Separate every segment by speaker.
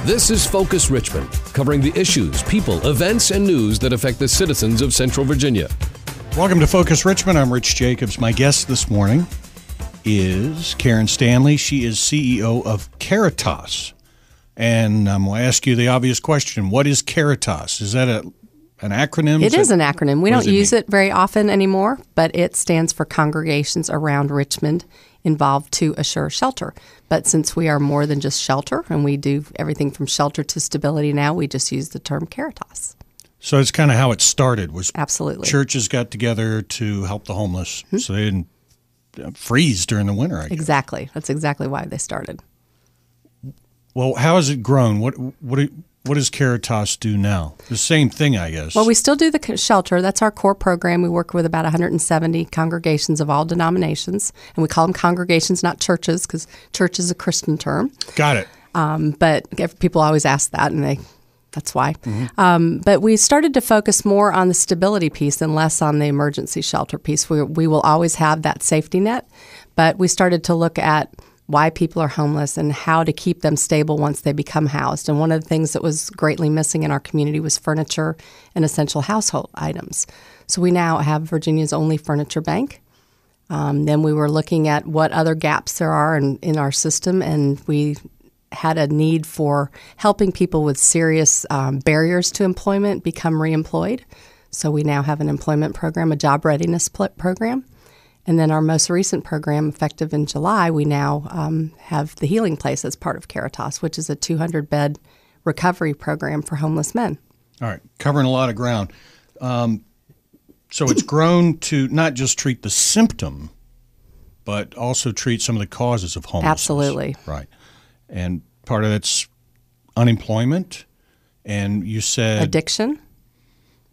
Speaker 1: This is Focus Richmond, covering the issues, people, events, and news that affect the citizens of Central Virginia.
Speaker 2: Welcome to Focus Richmond. I'm Rich Jacobs. My guest this morning is Karen Stanley. She is CEO of CARITAS. And I'm going to ask you the obvious question. What is CARITAS? Is that an acronym?
Speaker 3: It is an acronym. We don't use it very often anymore, but it stands for Congregations Around Richmond Involved to Assure Shelter. But since we are more than just shelter, and we do everything from shelter to stability now, we just use the term CARITAS.
Speaker 2: So it's kind of how it started. Was
Speaker 3: Absolutely.
Speaker 2: Churches got together to help the homeless, so they didn't freeze during the winter, I guess.
Speaker 3: Exactly. That's exactly why they started.
Speaker 2: Well, how has it grown? What does CARITAS do now? The same thing, I guess.
Speaker 3: Well, we still do the shelter. That's our core program. We work with about 170 congregations of all denominations, and we call them congregations, not churches, because church is a Christian term.
Speaker 2: Got it.
Speaker 3: But people always ask that, and that's why. But we started to focus more on the stability piece and less on the emergency shelter piece. We will always have that safety net, but we started to look at why people are homeless and how to keep them stable once they become housed. And one of the things that was greatly missing in our community was furniture and essential household items. So we now have Virginia's only furniture bank. Then we were looking at what other gaps there are in our system, and we had a need for helping people with serious barriers to employment become reemployed. So we now have an employment program, a job readiness program. And then our most recent program, effective in July, we now have the Healing Place as part of CARITAS, which is a 200-bed recovery program for homeless men. All
Speaker 2: right, covering a lot of ground. So it's grown to not just treat the symptom, but also treat some of the causes of homelessness.
Speaker 3: Absolutely.
Speaker 2: Right. And part of that's unemployment, and you said
Speaker 3: addiction.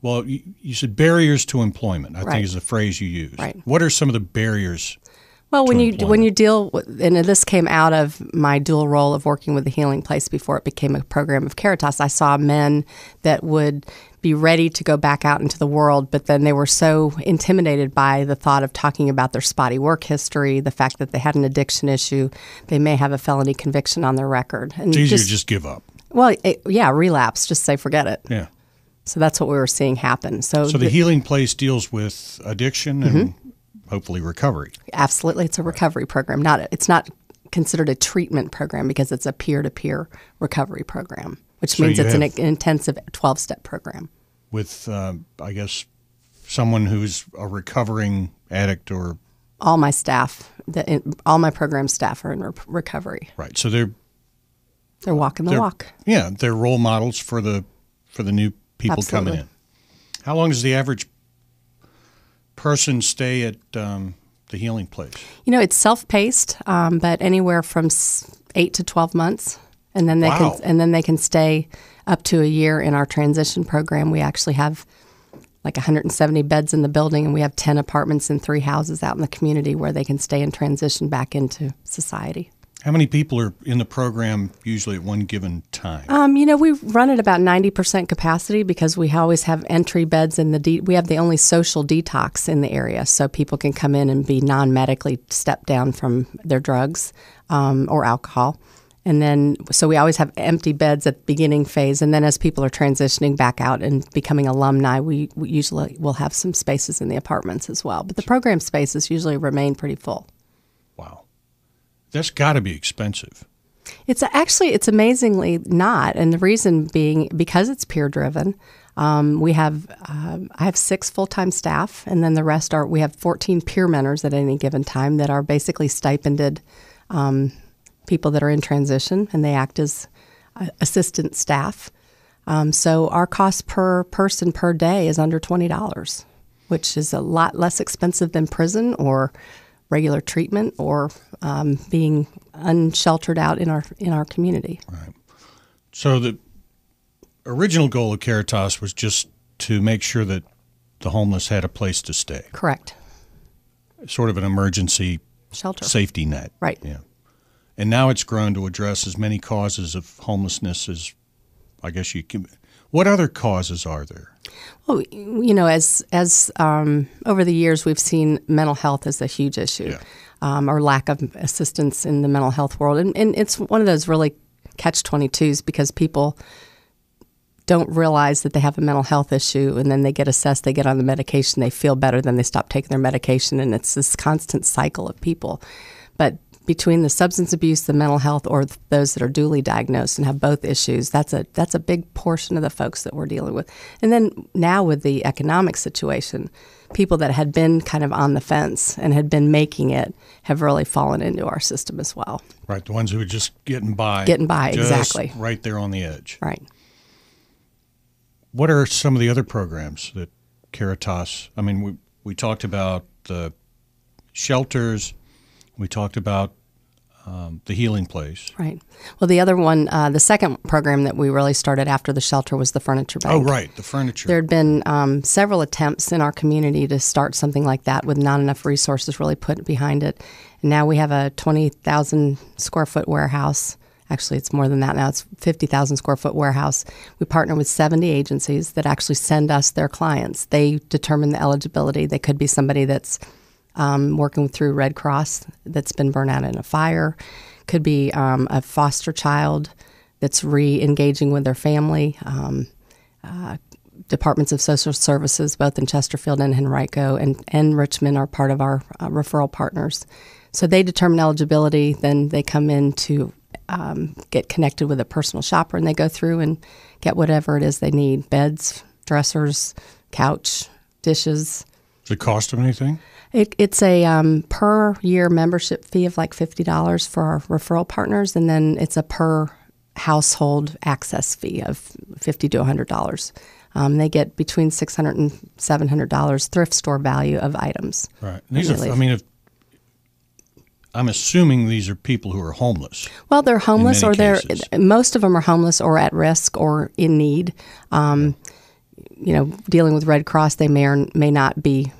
Speaker 2: Well, you said barriers to employment, I think is the phrase you used.
Speaker 3: Right.
Speaker 2: What are some of the barriers?
Speaker 3: Well, when you deal with, and this came out of my dual role of working with the Healing Place before it became a program of CARITAS, I saw men that would be ready to go back out into the world, but then they were so intimidated by the thought of talking about their spotty work history, the fact that they had an addiction issue, they may have a felony conviction on their record. And
Speaker 2: it's easier to just give up.
Speaker 3: Well, relapse, just say forget it.
Speaker 2: Yeah.
Speaker 3: So that's what we were seeing happen. So
Speaker 2: the Healing Place deals with addiction and hopefully recovery.
Speaker 3: Absolutely. It's a recovery program. It's not considered a treatment program because it's a peer-to-peer recovery program, which means it's an intensive 12-step program.
Speaker 2: With, I guess, someone who's a recovering addict or...
Speaker 3: All my staff, all my program staff are in recovery.
Speaker 2: Right. So they're
Speaker 3: walking the walk.
Speaker 2: Yeah. They're role models for the new people coming in. How long does the average person stay at the Healing Place? It's
Speaker 3: self-paced, but anywhere from 8 to 12 months, and then they can stay up to a year in our transition program. We actually have like 170 beds in the building, and we have 10 apartments and 3 houses out in the community where they can stay and transition back into society.
Speaker 2: How many people are in the program usually at one given time?
Speaker 3: We run at about 90% capacity because we always have entry beds in we have the only social detox in the area, so people can come in and be non-medically stepped down from their drugs or alcohol. And then, so we always have empty beds at the beginning phase, and then as people are transitioning back out and becoming alumni, we usually will have some spaces in the apartments as well. But the program spaces usually remain pretty full.
Speaker 2: Wow. That's got to be expensive.
Speaker 3: It's amazingly not, and the reason being because it's peer driven. I have 6 full-time staff, and then the rest we have 14 peer mentors at any given time that are basically stipended people that are in transition, and they act as assistant staff. So our cost per person per day is under $20, which is a lot less expensive than prison or regular treatment or being unsheltered out in our community.
Speaker 2: Right. So the original goal of CARITAS was just to make sure that the homeless had a place to stay.
Speaker 3: Correct.
Speaker 2: Sort of an emergency
Speaker 3: shelter
Speaker 2: safety net.
Speaker 3: Right.
Speaker 2: Yeah. And now it's grown to address as many causes of homelessness as I guess you can. What other causes are there?
Speaker 3: Well, as over the years, we've seen mental health as a huge issue, or lack of assistance in the mental health world. And it's one of those really catch-22s because people don't realize that they have a mental health issue, and then they get assessed, they get on the medication, they feel better, then they stop taking their medication, and it's this constant cycle of people. But between the substance abuse, the mental health, or those that are duly diagnosed and have both issues, that's a big portion of the folks that we're dealing with. And then now with the economic situation, people that had been kind of on the fence and had been making it have really fallen into our system as well.
Speaker 2: Right, the ones who are just getting by.
Speaker 3: Just exactly.
Speaker 2: Right there on the edge.
Speaker 3: Right.
Speaker 2: What are some of the other programs that CARITAS, I mean, we talked about the shelters, we talked about the healing place.
Speaker 3: Right. Well, the other one, the second program that we really started after the shelter was the furniture bank.
Speaker 2: Oh, right, the furniture.
Speaker 3: There had been several attempts in our community to start something like that with not enough resources really put behind it. And now we have a 20,000 square foot warehouse. Actually, it's more than that now. It's 50,000 square foot warehouse. We partner with 70 agencies that actually send us their clients. They determine the eligibility. They could be somebody that's working through Red Cross that's been burned out in a fire. Could be a foster child that's re-engaging with their family. Departments of Social Services, both in Chesterfield and Henrico and Richmond, are part of our referral partners. So they determine eligibility. Then they come in to get connected with a personal shopper, and they go through and get whatever it is they need: beds, dressers, couch, dishes.
Speaker 2: Does it cost them anything?
Speaker 3: It's a per year membership fee of like $50 for our referral partners, and then it's a per household access fee of $50 to $100. They get between $600 and $700 thrift store value of items.
Speaker 2: Right. And these are, I mean, I'm assuming these are people who are homeless.
Speaker 3: Well, they're homeless, or most of them are homeless or at risk or in need. You know, dealing with Red Cross, they may or may not be.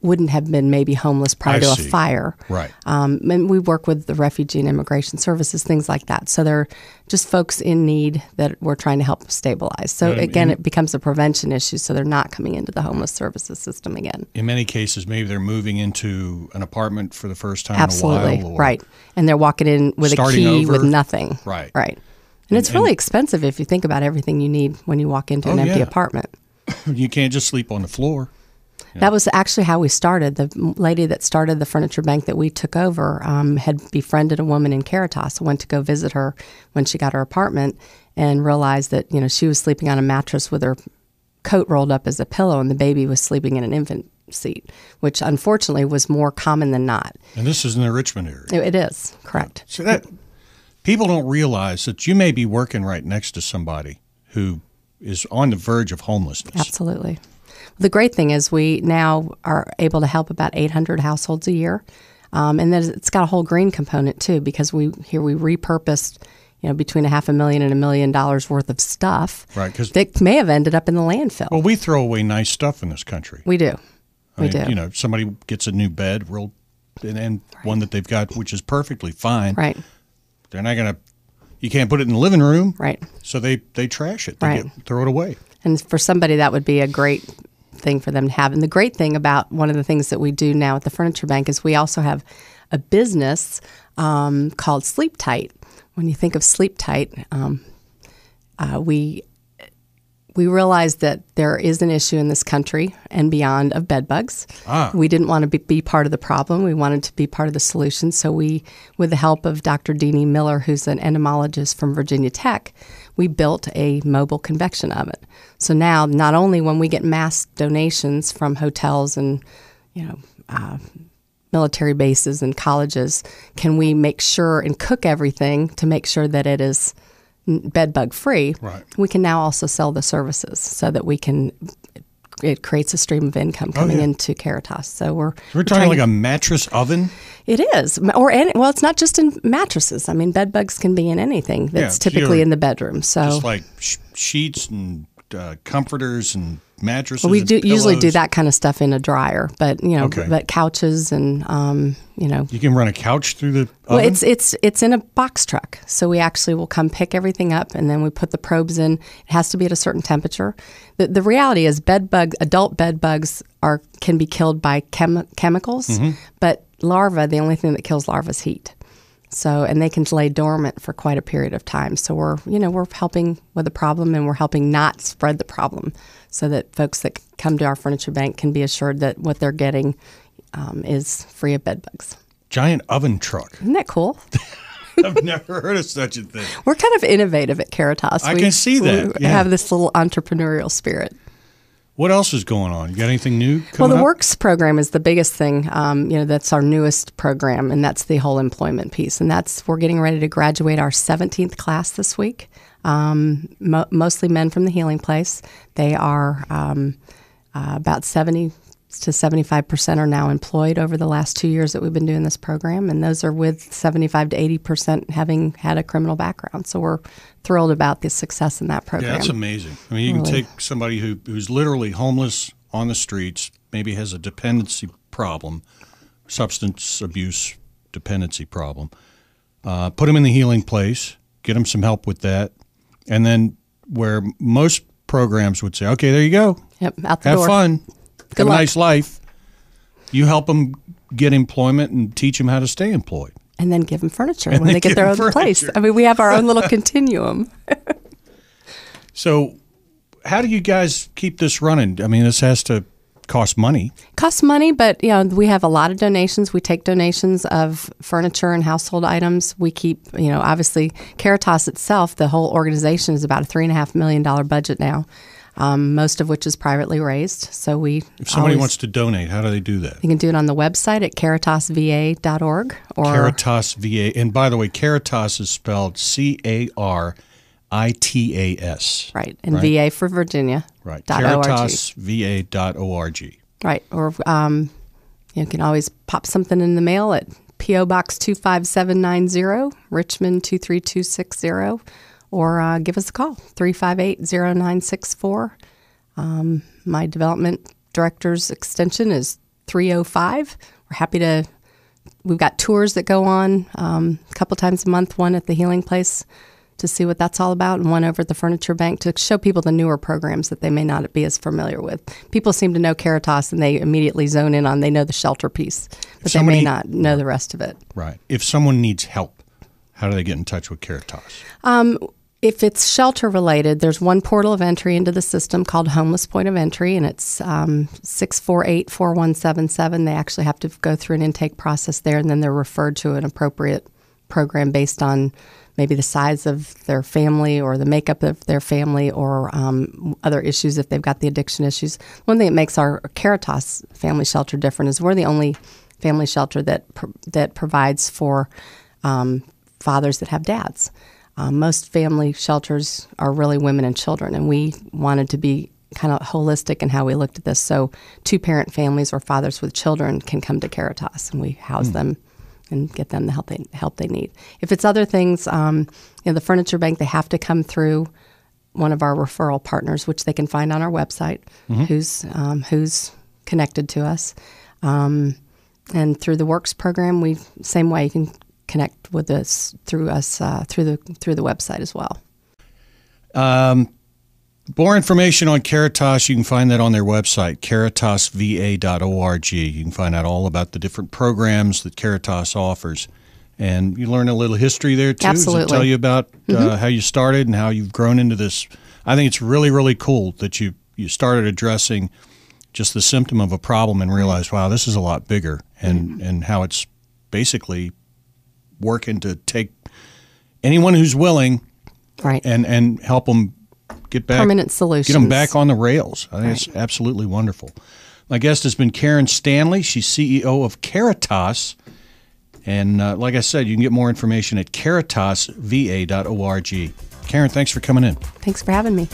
Speaker 3: Wouldn't have been maybe homeless prior to a fire.
Speaker 2: Right.
Speaker 3: And we work with the Refugee and Immigration Services, things like that. So they're just folks in need that we're trying to help stabilize. So again, it becomes a prevention issue, so they're not coming into the homeless services system again.
Speaker 2: In many cases, maybe they're moving into an apartment for the first time
Speaker 3: Absolutely.
Speaker 2: in a while.
Speaker 3: Right. And they're walking in with a key with nothing.
Speaker 2: Right.
Speaker 3: Right. And it's really expensive if you think about everything you need when you walk into an empty apartment.
Speaker 2: You can't just sleep on the floor. Yeah.
Speaker 3: That was actually how we started. The lady that started the furniture bank that we took over had befriended a woman in CARITAS. I went to go visit her when she got her apartment and realized that, you know, she was sleeping on a mattress with her coat rolled up as a pillow, and the baby was sleeping in an infant seat, which unfortunately was more common than not.
Speaker 2: And this is in the Richmond area.
Speaker 3: It is, correct.
Speaker 2: So that people don't realize that you may be working right next to somebody who is on the verge of homelessness.
Speaker 3: Absolutely. The great thing is we now are able to help about 800 households a year, and then it's got a whole green component too, because we repurposed, you know, between $500,000 and $1 million worth of stuff.
Speaker 2: Right, because
Speaker 3: that may have ended up in the landfill.
Speaker 2: Well, we throw away nice stuff in this country.
Speaker 3: We do.
Speaker 2: I mean, you know, somebody gets a new bed, and one that they've got, which is perfectly fine.
Speaker 3: Right.
Speaker 2: They're not going to. You can't put it in the living room.
Speaker 3: Right.
Speaker 2: So they trash it. They throw it away. And
Speaker 3: for somebody, that would be a great thing for them to have. And the great thing about one of the things that we do now at the Furniture Bank is we also have a business called Sleep Tight. When you think of Sleep Tight, we realized that there is an issue in this country and beyond of bed bugs. We didn't want to be part of the problem. We wanted to be part of the solution. So we, with the help of Dr. Deanie Miller, who's an entomologist from Virginia Tech, we built a mobile convection oven. So now, not only when we get mass donations from hotels and, you know, military bases and colleges, can we make sure and cook everything to make sure that it is bed bug free.
Speaker 2: Right.
Speaker 3: We can now also sell the services so that it creates a stream of income coming into CARITAS. So we're
Speaker 2: talking like a mattress oven?
Speaker 3: It is. Well, it's not just in mattresses. I mean, bed bugs can be in anything that's typically in the bedroom. So
Speaker 2: just like sheets and comforters and mattresses.
Speaker 3: Well, we
Speaker 2: and
Speaker 3: usually do that kind of stuff in a dryer, but but couches and
Speaker 2: you can run a couch through the oven?
Speaker 3: Well, it's in a box truck, so we actually will come pick everything up, and then we put the probes in. It has to be at a certain temperature. The reality is, adult bed bugs can be killed by chemicals, but larvae, the only thing that kills larvae is heat. So, and they can lay dormant for quite a period of time. So we're helping with the problem, and we're helping not spread the problem, so that folks that come to our furniture bank can be assured that what they're getting is free of bed bugs.
Speaker 2: Giant oven truck.
Speaker 3: Isn't that cool?
Speaker 2: I've never heard of such a thing.
Speaker 3: We're kind of innovative at CARITAS.
Speaker 2: I can see that.
Speaker 3: We have this little entrepreneurial spirit.
Speaker 2: What else is going on? You got anything new coming
Speaker 3: Well, the
Speaker 2: up?
Speaker 3: Works program is the biggest thing. That's our newest program, and that's the whole employment piece. And we're getting ready to graduate our 17th class this week. Mostly men from the Healing Place. They are about 70 to 75% are now employed over the last 2 years that we've been doing this program, and those are with 75 to 80% having had a criminal background. So we're thrilled about the success in that program.
Speaker 2: Yeah, that's amazing. I mean, you can take somebody who's literally homeless on the streets, maybe has a dependency problem, substance abuse dependency problem, put them in the Healing Place, get them some help with that, and then where most programs would say, okay, there you go.
Speaker 3: Yep, out the
Speaker 2: Have
Speaker 3: door.
Speaker 2: fun.
Speaker 3: Good
Speaker 2: Have
Speaker 3: luck.
Speaker 2: a nice life. You help them get employment and teach them how to stay employed.
Speaker 3: And then give them furniture when they get their own place. I mean, we have our own little continuum.
Speaker 2: So how do you guys keep this running? I mean, this has to cost money.
Speaker 3: Costs money, but we have a lot of donations. We take donations of furniture and household items. We keep, obviously CARITAS itself, the whole organization is about a $3.5 million budget now. Most of which is privately raised. So if
Speaker 2: somebody wants to donate, how do they do that?
Speaker 3: You can do it on the website at caritasva.org. Or
Speaker 2: Caritas VA. And by the way, Caritas is spelled CARITAS.
Speaker 3: Right. And VA for Virginia.
Speaker 2: Right. CaritasVA.org.
Speaker 3: Right. Or you can always pop something in the mail at P.O. Box 25790, Richmond 23260. Or give us a call, 358-0964. My development director's extension is 305. We're happy to, we've got tours that go on a couple times a month, one at the Healing Place to see what that's all about, and one over at the Furniture Bank to show people the newer programs that they may not be as familiar with. People seem to know CARITAS and they immediately zone in on, they know the shelter piece, but they may not know the rest of it.
Speaker 2: Right. If someone needs help, how do they get in touch with CARITAS?
Speaker 3: If it's shelter related, there's one portal of entry into the system called Homeless Point of Entry, and it's 648-4177. They actually have to go through an intake process there, and then they're referred to an appropriate program based on maybe the size of their family or the makeup of their family or other issues if they've got the addiction issues. One thing that makes our CARITAS family shelter different is we're the only family shelter that provides for fathers that have dads. Most family shelters are really women and children, and we wanted to be kind of holistic in how we looked at this. So two-parent families or fathers with children can come to CARITAS, and we house them and get them the help they need. If it's other things, the Furniture Bank, they have to come through one of our referral partners, which they can find on our website, who's connected to us. And through the Works program, same way you can connect with us through the website as well.
Speaker 2: More information on CARITAS, you can find that on their website, caritasva.org. You can find out all about the different programs that CARITAS offers. And you learn a little history there, too.
Speaker 3: Absolutely.
Speaker 2: Does it tell you about how you started and how you've grown into this? I think it's really, really cool that you started addressing just the symptom of a problem and realized, wow, this is a lot bigger, and how it's basically working to take anyone who's willing and help them get back.
Speaker 3: Permanent solutions.
Speaker 2: Get them back on the rails. I think it's absolutely wonderful. My guest has been Karen Stanley. She's CEO of CARITAS. And like I said, you can get more information at caritasva.org. Karen, thanks for coming in.
Speaker 3: Thanks for having me.